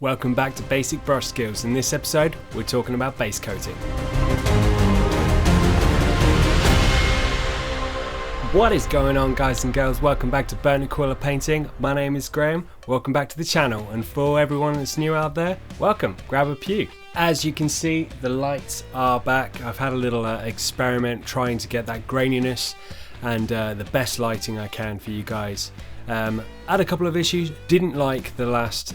Welcome back to Basic Brush Skills. In this episode, we're talking about base coating. What is going on, guys and girls? Welcome back to Burnt Aquila Painting. My name is Graham. Welcome back to the channel. And for everyone that's new out there, welcome. Grab a pew. As you can see, the lights are back. I've had a little experiment trying to get that graininess and the best lighting I can for you guys. Had a couple of issues, didn't like the last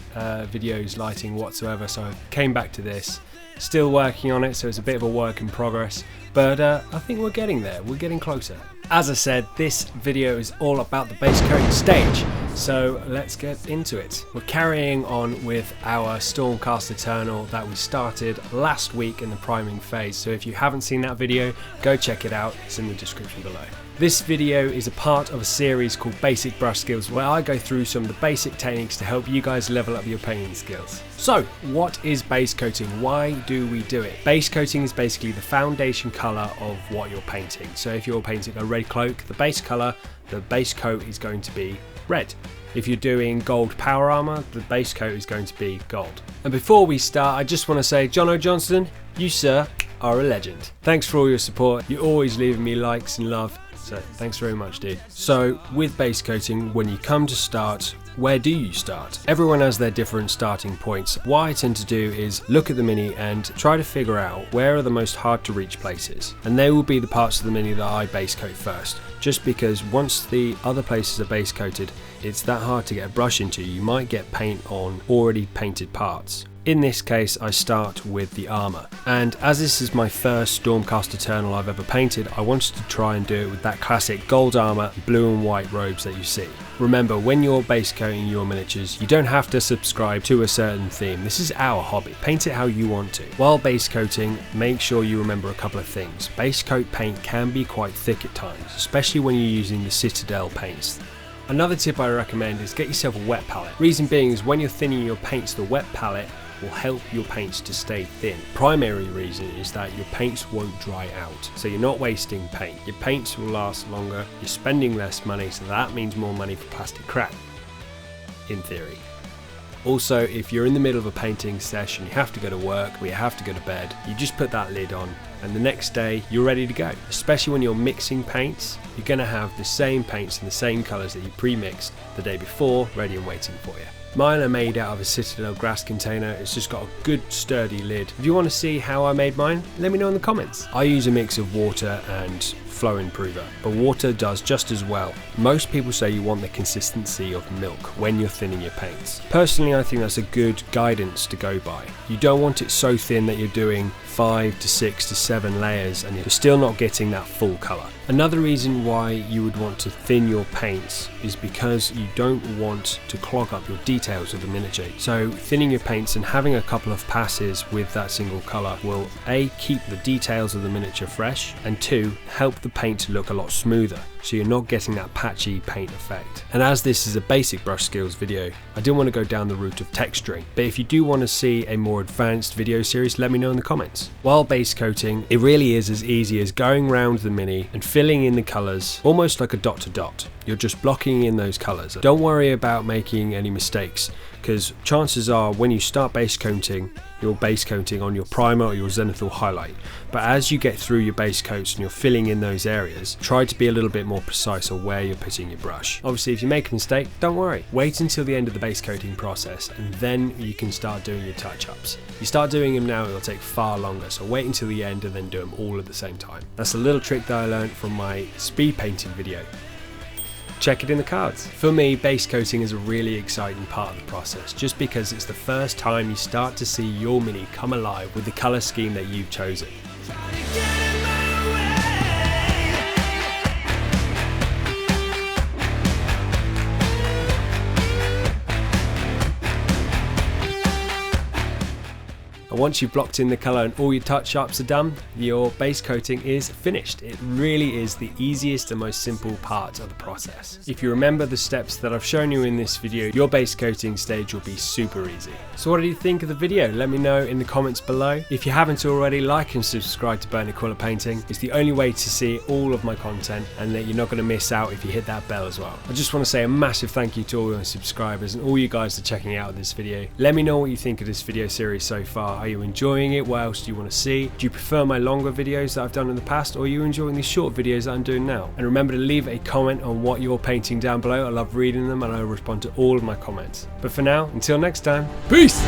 video's lighting whatsoever, so I came back to this. Still working on it, so it's a bit of a work in progress, but I think we're getting there, we're getting closer. As I said, this video is all about the base coating stage, so let's get into it. We're carrying on with our Stormcast Eternal that we started last week in the priming phase, so if you haven't seen that video, go check it out, it's in the description below. This video is a part of a series called Basic Brush Skills, where I go through some of the basic techniques to help you guys level up your painting skills. So, what is base coating? Why do we do it? Base coating is basically the foundation colour of what you're painting. So if you're painting a red cloak, the base colour, the base coat is going to be red. If you're doing gold power armour, the base coat is going to be gold. And before we start, I just want to say, John O'Johnston, you sir are a legend. Thanks for all your support. You're always leaving me likes and love. So thanks very much, dude. So with base coating, when you come to start, where do you start? Everyone has their different starting points. What I tend to do is look at the mini and try to figure out where are the most hard to reach places. And they will be the parts of the mini that I base coat first. Just because once the other places are base coated, it's that hard to get a brush into. You might get paint on already painted parts. In this case, I start with the armour, and as this is my first Stormcast Eternal I've ever painted, I wanted to try and do it with that classic gold armour, blue and white robes that you see. Remember, when you're base coating your miniatures, you don't have to subscribe to a certain theme. This is our hobby. Paint it how you want to. While base coating, make sure you remember a couple of things. Base coat paint can be quite thick at times, especially when you're using the Citadel paints. Another tip I recommend is get yourself a wet palette. Reason being is when you're thinning your paints, the wet palette will help your paints to stay thin. Primary reason is that your paints won't dry out, so you're not wasting paint. Your paints will last longer, you're spending less money, so that means more money for plastic crap, in theory. Also, if you're in the middle of a painting session, you have to go to work, or you have to go to bed, you just put that lid on, and the next day you're ready to go. Especially when you're mixing paints, you're going to have the same paints and the same colours that you pre-mixed the day before, ready and waiting for you. Mine are made out of a Citadel grass container. It's just got a good sturdy lid. If you want to see how I made mine, let me know in the comments. I use a mix of water and flow improver, but water does just as well. Most people say you want the consistency of milk when you're thinning your paints. Personally, I think that's a good guidance to go by. You don't want it so thin that you're doing 5 to 6 to 7 layers and you're still not getting that full colour. Another reason why you would want to thin your paints is because you don't want to clog up your details of the miniature. So thinning your paints and having a couple of passes with that single colour will A, keep the details of the miniature fresh, and 2, help the paint to look a lot smoother, so you're not getting that patchy paint effect. And as this is a basic brush skills video, I didn't want to go down the route of texturing, but if you do want to see a more advanced video series, let me know in the comments. While base coating, it really is as easy as going around the mini and filling in the colours almost like a dot to dot. You're just blocking in those colours. Don't worry about making any mistakes, because chances are when you start base coating, you're base coating on your primer or your zenithal highlight. But as you get through your base coats and you're filling in those areas, try to be a little bit more precise on where you're putting your brush. Obviously, if you make a mistake, don't worry. Wait until the end of the base coating process and then you can start doing your touch-ups. You start doing them now, it'll take far longer, so wait until the end and then do them all at the same time. That's a little trick that I learned from my speed painting video. Check it in the cards. For me, base coating is a really exciting part of the process, just because it's the first time you start to see your mini come alive with the colour scheme that you've chosen. And And once you've blocked in the colour and all your touch-ups are done, your base coating is finished. It really is the easiest and most simple part of the process. If you remember the steps that I've shown you in this video, your base coating stage will be super easy. So what did you think of the video? Let me know in the comments below. If you haven't already, like and subscribe to Burn Aquila Painting. It's the only way to see all of my content and that you're not going to miss out if you hit that bell as well. I just want to say a massive thank you to all my subscribers and all you guys that are checking out this video. Let me know what you think of this video series so far. Are you enjoying it? What else do you want to see? Do you prefer my longer videos that I've done in the past, or are you enjoying these short videos that I'm doing now? And remember to leave a comment on what you're painting down below. I love reading them and I respond to all of my comments. But for now, until next time, peace!